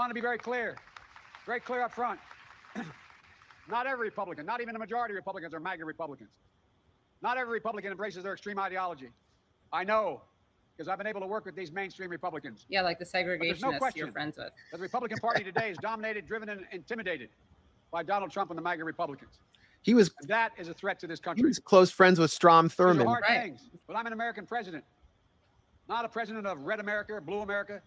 want to be very clear up front. Not every Republican, not even the majority of Republicans are MAGA Republicans. Not every Republican embraces their extreme ideology. I know, because I've been able to work with these mainstream Republicans. Yeah, like the segregationists you're friends with. That the Republican Party today is dominated, driven, and intimidated by Donald Trump and the MAGA Republicans. And that is a threat to this country. He was close friends with Strom Thurmond. These are hard things, but I'm an American president. Not a president of red America, blue America,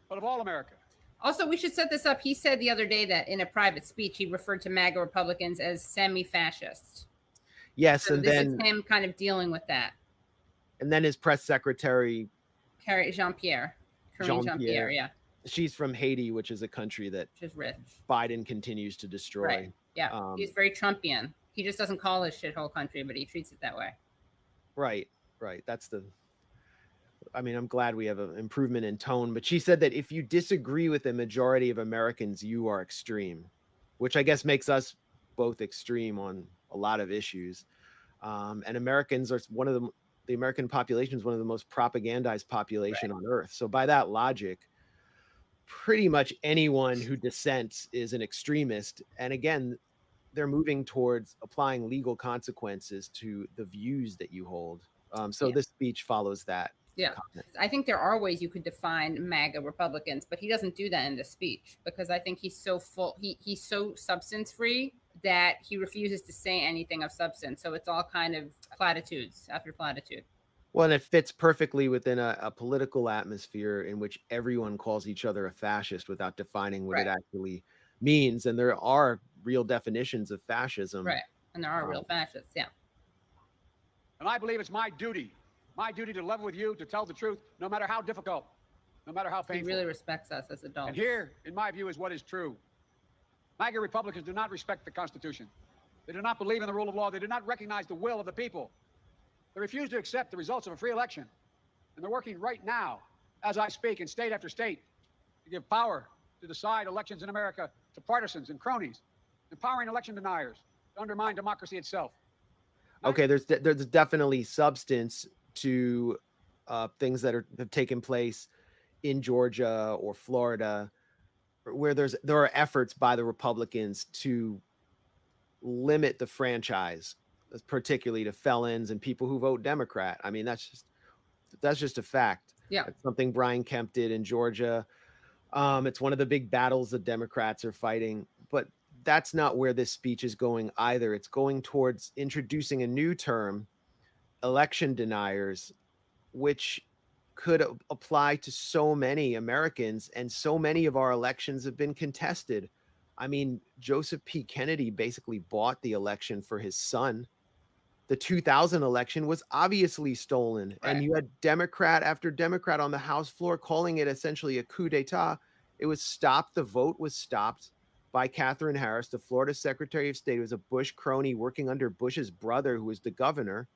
but of all America. Also, we should set this up. He said the other day that in a private speech, he referred to MAGA Republicans as semi-fascist. Yes, so and this then is him kind of dealing with that. And then his press secretary, Jean-Pierre, yeah. She's from Haiti, which is a country that rich. Biden continues to destroy. Right. Yeah, he's very Trumpian. He just doesn't call his shithole country, but he treats it that way. Right. I'm glad we have an improvement in tone, but she said that if you disagree with the majority of Americans, you are extreme, which I guess makes us both extreme on a lot of issues. And Americans are the American population is one of the most propagandized population on earth. So by that logic, pretty much anyone who dissents is an extremist. And again, they're moving towards applying legal consequences to the views that you hold. This speech follows that. Yeah, I think there are ways you could define MAGA Republicans, but he doesn't do that in the speech because I think he's so full. He's so substance free that he refuses to say anything of substance. So it's all kind of platitudes after platitude. Well, and it fits perfectly within a political atmosphere in which everyone calls each other a fascist without defining what it actually means. And there are real definitions of fascism. Right. And there are real fascists. Yeah. And I believe it's my duty to level with you, to tell the truth, no matter how difficult, no matter how painful. He really respects us as adults. And here, in my view, is what is true. MAGA Republicans do not respect the Constitution. They do not believe in the rule of law. They do not recognize the will of the people. They refuse to accept the results of a free election. And they're working right now, as I speak, in state after state, to give power to decide elections in America to partisans and cronies, empowering election deniers to undermine democracy itself. Okay, there's definitely substance to things that have taken place in Georgia or Florida, where there are efforts by the Republicans to limit the franchise, particularly to felons and people who vote Democrat. I mean, that's just a fact. Yeah, it's something Brian Kemp did in Georgia. It's one of the big battles the Democrats are fighting, but that's not where this speech is going either. It's going towards introducing a new term, election deniers, which could apply to so many Americans, and so many of our elections have been contested. I mean, Joseph P. Kennedy basically bought the election for his son. The 2000 election was obviously stolen, and you had Democrat after Democrat on the House floor calling it essentially a coup d'etat. It was stopped. The vote was stopped by Katherine Harris, the Florida Secretary of State, who was a Bush crony working under Bush's brother, who was the governor.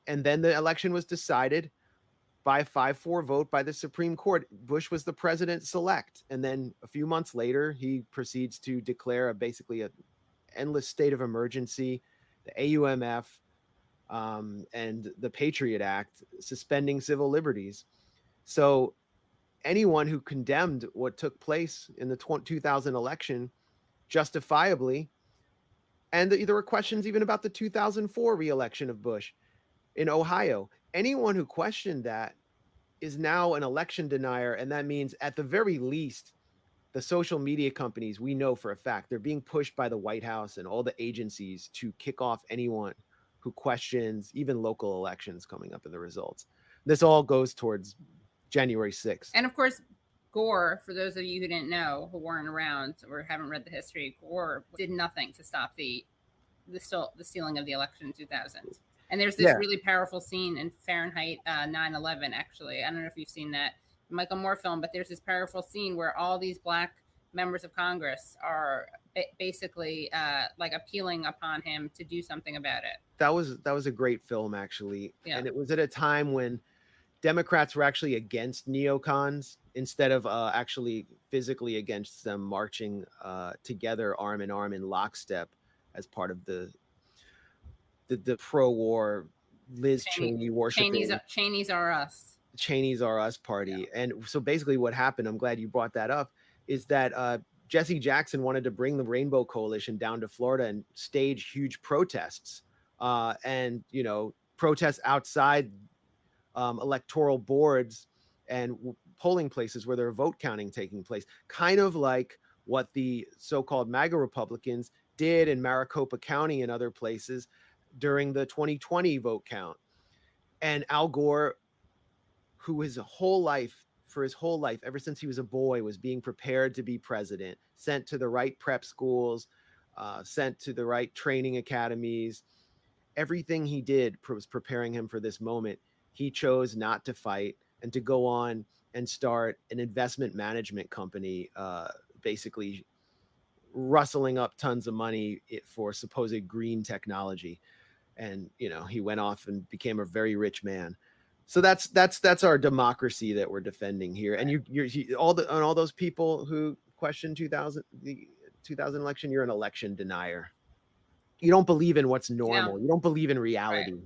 And then the election was decided by a 5-4 vote by the Supreme Court. Bush was the president-elect. And then a few months later, he proceeds to declare basically an endless state of emergency, the AUMF, and the Patriot Act, suspending civil liberties. So anyone who condemned what took place in the 2000 election justifiably, and there were questions even about the 2004 re-election of Bush in Ohio. Anyone who questioned that is now an election denier, and that means at the very least, the social media companies, we know for a fact, they're being pushed by the White House and all the agencies to kick off anyone who questions even local elections coming up in the results. This all goes towards January 6th. And of course, Gore, for those of you who didn't know, who weren't around or haven't read the history, Gore did nothing to stop the stealing of the election in 2000. And there's this really powerful scene in Fahrenheit 9/11, actually. I don't know if you've seen that Michael Moore film, but there's this powerful scene where all these Black members of Congress are basically like appealing upon him to do something about it. That was a great film, actually. Yeah. And it was at a time when Democrats were actually against neocons instead of actually physically against them, marching together arm in arm in lockstep as part of the pro-war Liz Cheney worshiping. Cheney's are us. Cheney's are us party. Yeah. And so basically what happened, I'm glad you brought that up. is that Jesse Jackson wanted to bring the Rainbow Coalition down to Florida and stage huge protests, and protests outside electoral boards and polling places where there are vote counting taking place, kind of like what the so-called MAGA Republicans did in Maricopa County and other places during the 2020 vote count. And Al Gore, who his whole life, ever since he was a boy, was being prepared to be president, sent to the right prep schools, sent to the right training academies. Everything he did was preparing him for this moment. He chose not to fight and to go on and start an investment management company, basically rustling up tons of money for supposed green technology. And, he went off and became a very rich man. So that's our democracy that we're defending here. And all those people who questioned the 2000 election, you're an election denier. You don't believe in what's normal. You don't believe in reality. Right.